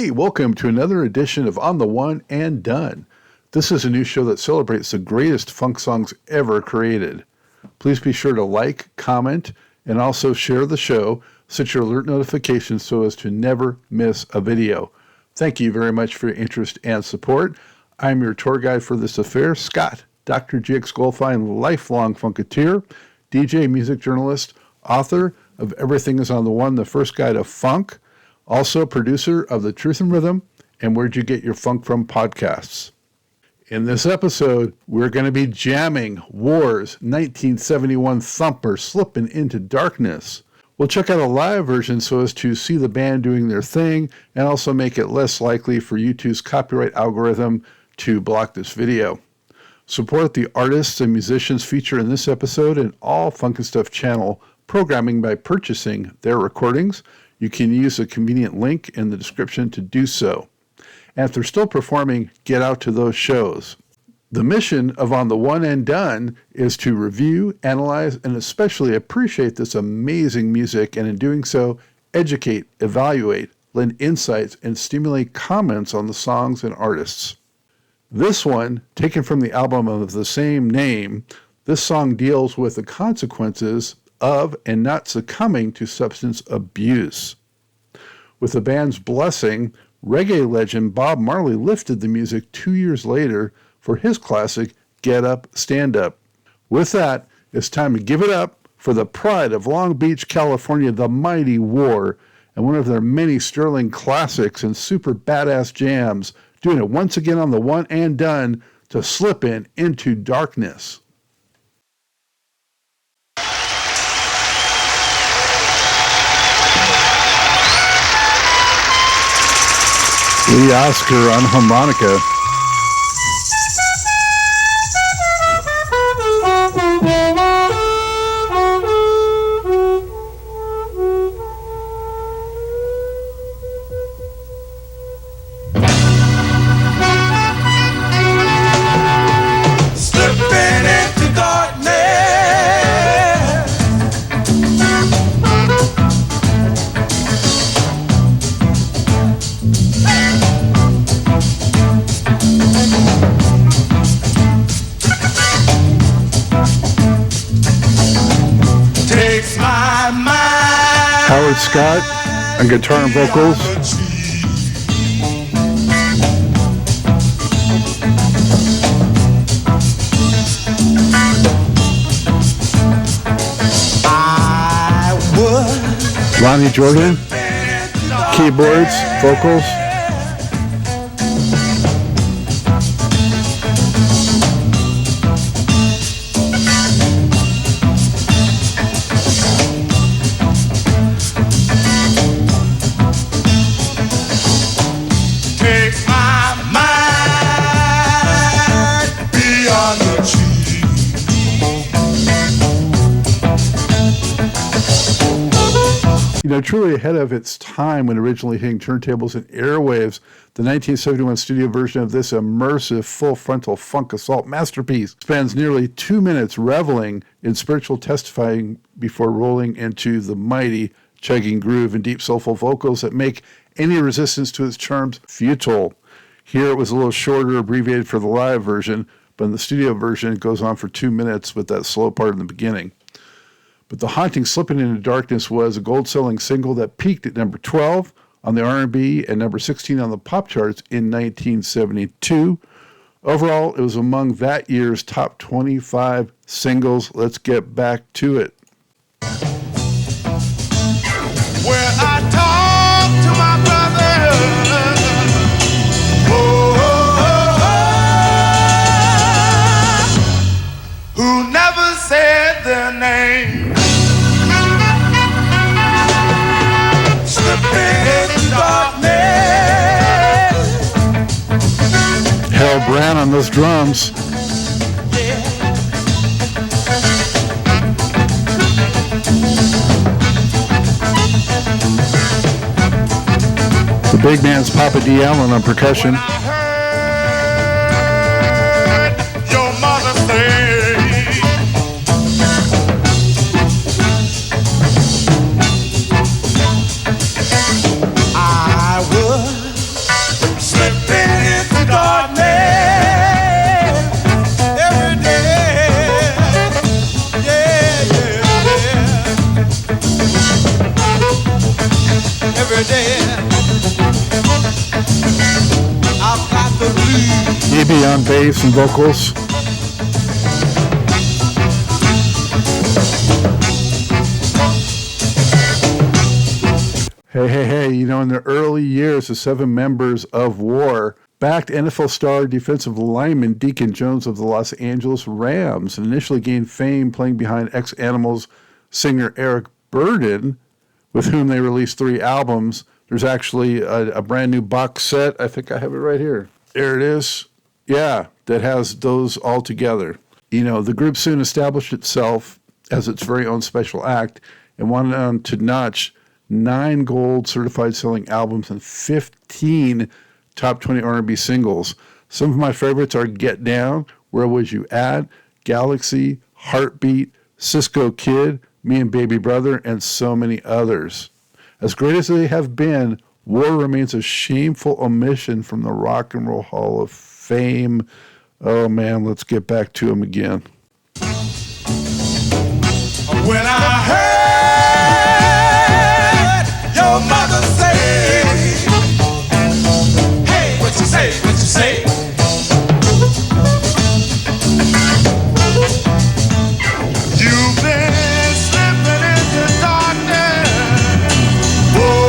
Hey, welcome to another edition of On the One and Done. This is a new show that celebrates the greatest funk songs ever created. Please be sure to like, comment, and also share the show, set your alert notifications so as to never miss a video. Thank you very much for your interest and support. I'm your tour guide for this affair, Scott, Dr. GX Goldfine, lifelong funkateer, DJ, music journalist, author of Everything is on the One, the First Guide of Funk, also producer of the Truth and Rhythm and Where'd You Get Your Funk From podcasts. In this episode, we're going to be jamming War's 1971 thumper, Slippin' Into Darkness. We'll check out a live version so as to see the band doing their thing and also make it less likely for YouTube's copyright algorithm to block this video. Support the artists and musicians featured in this episode and all Funk and Stuff channel programming by purchasing their recordings. You can use a convenient link in the description to do so. And if they're still performing, get out to those shows. The mission of On the One and Done is to review, analyze, and especially appreciate this amazing music, and in doing so, educate, evaluate, lend insights, and stimulate comments on the songs and artists. This one, taken from the album of the same name, this song deals with the consequences of and not succumbing to substance abuse. With the band's blessing, reggae legend Bob Marley lifted the music 2 years later for his classic Get Up, Stand Up. With that, it's time to give it up for the pride of Long Beach, California, the mighty War, and one of their many sterling classics and super badass jams, doing it once again on the One and Done to Slippin' Into Darkness. Lee Oscar on harmonica. Slipping into darkness. Takes my mind. Howard Scott on guitar and vocals. I would Lonnie Jordan, keyboards, vocals. takes my mind beyond the trees. You know, truly ahead of its time when originally hitting turntables and airwaves, the 1971 studio version of this immersive full frontal funk assault masterpiece spends nearly 2 minutes reveling in spiritual testifying before rolling into the mighty chugging groove and deep soulful vocals that make any resistance to its charms futile. Here it was a little shorter, abbreviated for the live version, but in the studio version it goes on for 2 minutes with that slow part in the beginning. But the haunting Slippin' Into Darkness was a gold-selling single that peaked at number 12 on the R&B and number 16 on the pop charts in 1972. Overall, it was among that year's top 25 singles. Let's get back to it. Where I talk to my brother, who never said their name. Slipping into darkness. Harold Brown on those drums. The big man's Papa D. Allen on percussion. I heard your mother say, I would Baby on bass and vocals. Hey, you know, in the early years, the 7 members of WAR backed NFL star defensive lineman Deacon Jones of the Los Angeles Rams and initially gained fame playing behind ex-Animals singer Eric Burdon, with whom they released 3 albums. There's actually a brand new box set. I think I have it right here. There it is. Yeah, that has those all together. You know, the group soon established itself as its very own special act and went on to notch 9 gold certified selling albums and 15 top 20 R&B singles. Some of my favorites are Get Down, Where Was You At, Galaxy, Heartbeat, Cisco Kid, Me and Baby Brother, and so many others. As great as they have been, WAR remains a shameful omission from the Rock and Roll Hall of Fame. Oh man, let's get back to them again. When I heard your mother say, hey, what you say, what you say? You've been slipping into darkness. Whoa,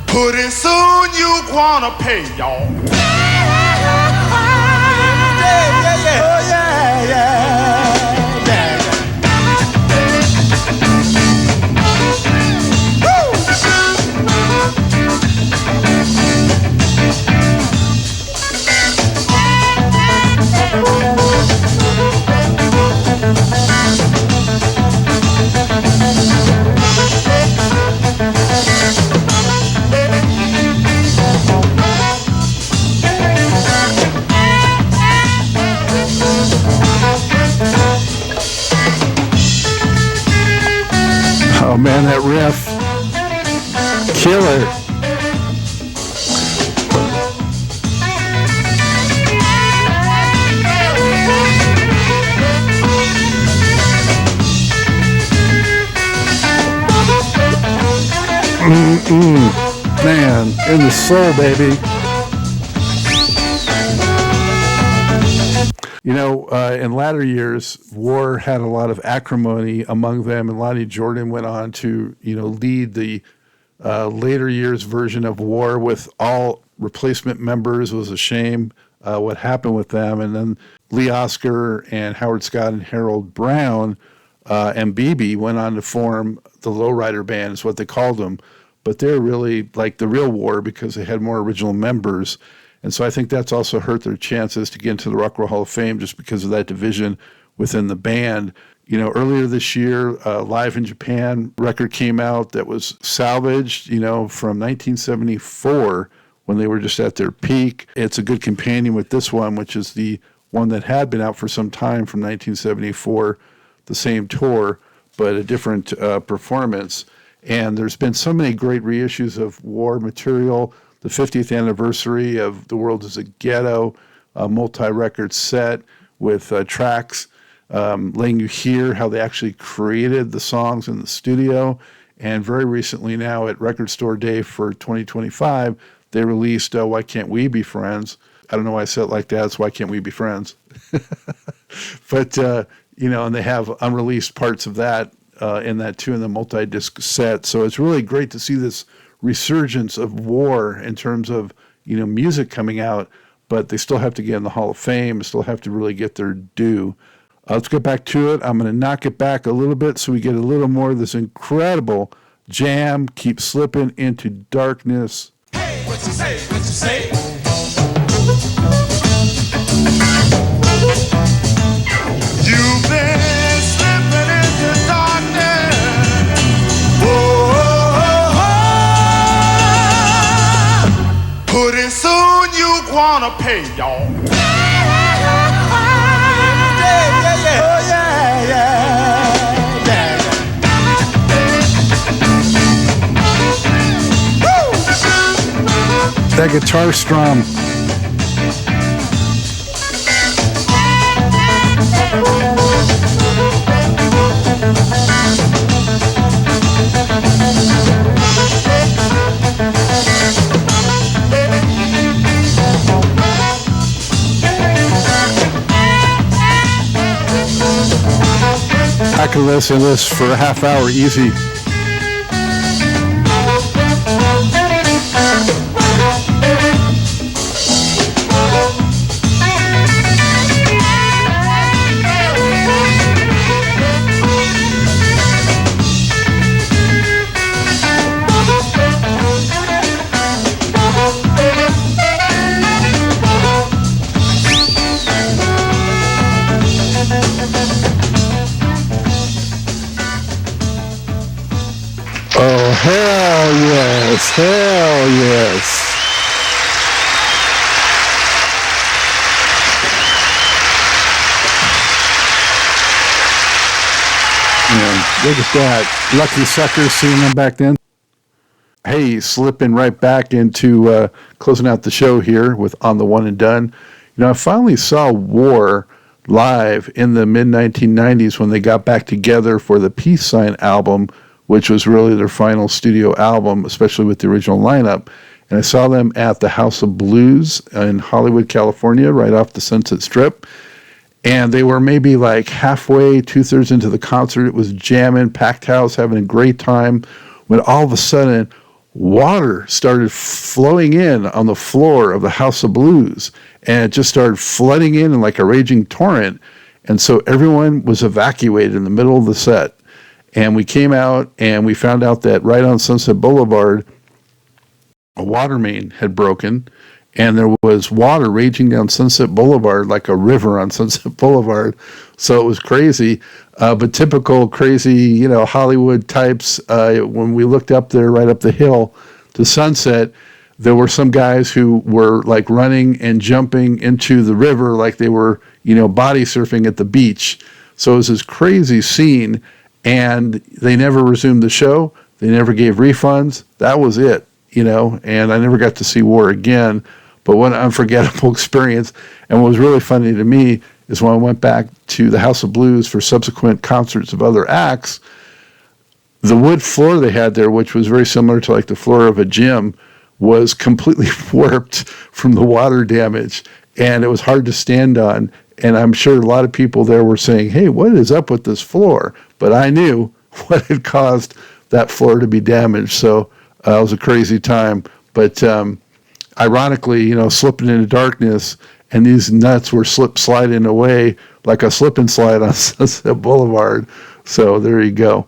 pretty soon you wanna pay, y'all. Oh man, that riff. Killer. Man, in the soul, baby. You know, in latter years, WAR had a lot of acrimony among them, and Lonnie Jordan went on to, you know, lead the later years version of WAR with all replacement members. It was a shame what happened with them. And then Lee Oscar and Howard Scott and Harold Brown and BB went on to form the Lowrider Band, is what they called them. But they're really like the real WAR because they had more original members. And so I think that's also hurt their chances to get into the Rock and Roll Hall of Fame just because of that division within the band. You know, earlier this year, Live in Japan record came out that was salvaged, you know, from 1974 when they were just at their peak. It's a good companion with this one, which is the one that had been out for some time from 1974, the same tour, but a different performance. And there's been so many great reissues of WAR material. The 50th anniversary of The World is a Ghetto, a multi-record set with tracks letting you hear how they actually created the songs in the studio. And very recently now at Record Store Day for 2025, they released Why Can't We Be Friends? I don't know why I said it like that. It's Why Can't We Be Friends? But, you know, and they have unreleased parts of that in that too, in the multi-disc set. So it's really great to see this resurgence of WAR in terms of, you know, music coming out, but they still have to get in the Hall of Fame, still have to really get their due. Let's get back to it. I'm going to knock it back a little bit so we get a little more of this incredible jam. Keep slipping into darkness. Hey, what you say, what you say? You've been slipping into darkness. Whoa, pretty soon you wanna pay, y'all. That guitar strum. I can listen to this for a half hour easy. Oh, hell yes. Hell yes. Man, look at that. Lucky suckers seeing them back then. Hey, slipping right back into closing out the show here with On the One and Done. You know, I finally saw War live in the mid-1990s when they got back together for the Peace Sign album, which was really their final studio album, especially with the original lineup. And I saw them at the House of Blues in Hollywood, California, right off the Sunset Strip. And they were maybe like halfway, two-thirds into the concert. It was jamming, packed house, having a great time, when all of a sudden water started flowing in on the floor of the House of Blues. And it just started flooding in like a raging torrent. And so everyone was evacuated in the middle of the set. And we came out and we found out that right on Sunset Boulevard, a water main had broken, and there was water raging down Sunset Boulevard like a river on Sunset Boulevard. So it was crazy, but typical crazy, you know, Hollywood types. When we looked up there, right up the hill to Sunset, there were some guys who were like running and jumping into the river like they were, you know, body surfing at the beach. So it was this crazy scene, and they never resumed the show. They never gave refunds. That was it, you know, and I never got to see War again. But what an unforgettable experience. And what was really funny to me is when I went back to the House of Blues for subsequent concerts of other acts, the wood floor they had there, which was very similar to like the floor of a gym, was completely warped from the water damage. And it was hard to stand on. And I'm sure a lot of people there were saying, hey, what is up with this floor? But I knew what had caused that floor to be damaged. So it was a crazy time. But ironically, you know, slipping into darkness, and these nuts were sliding away like a slip and slide on Sunset Boulevard. So there you go.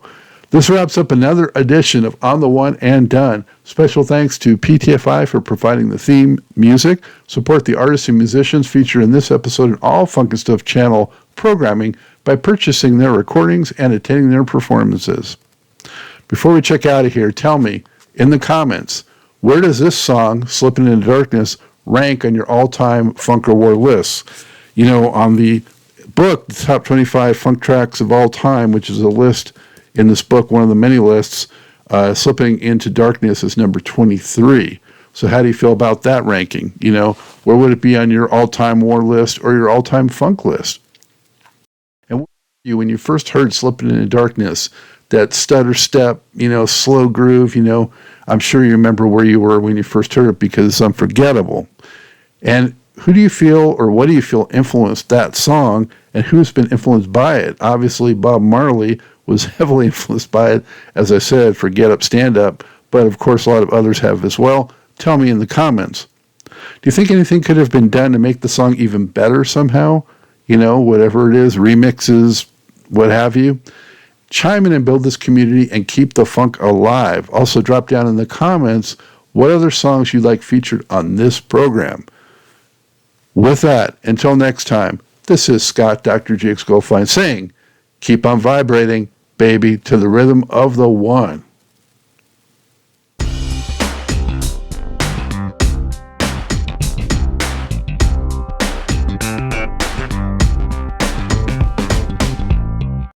This wraps up another edition of On the One and Done. Special thanks to PTFI for providing the theme music. Support the artists and musicians featured in this episode and all Funkin' Stuff channel programming by purchasing their recordings and attending their performances. Before we check out of here, tell me in the comments, where does this song, Slippin' into Darkness, rank on your all-time Funk or War lists? You know, on the book, the Top 25 Funk Tracks of All Time, which is a list in this book, one of the many lists, Slipping into Darkness is number 23. So how do you feel about that ranking? You know, where would it be on your all-time war list or your all-time funk list? And when you first heard Slipping into Darkness, that stutter step, you know, slow groove, you know, I'm sure you remember where you were when you first heard it because it's unforgettable. And who do you feel, or what do you feel influenced that song, and who's been influenced by it? Obviously, Bob Marley was heavily influenced by it, as I said, for Get Up, Stand Up, but of course a lot of others have as well. Tell me in the comments. Do you think anything could have been done to make the song even better somehow? You know, whatever it is, remixes, what have you? Chime in and build this community and keep the funk alive. Also drop down in the comments what other songs you'd like featured on this program. With that, until next time, this is Scott, Dr. Jakes Goldfine, saying, keep on vibrating, baby, to the rhythm of the one.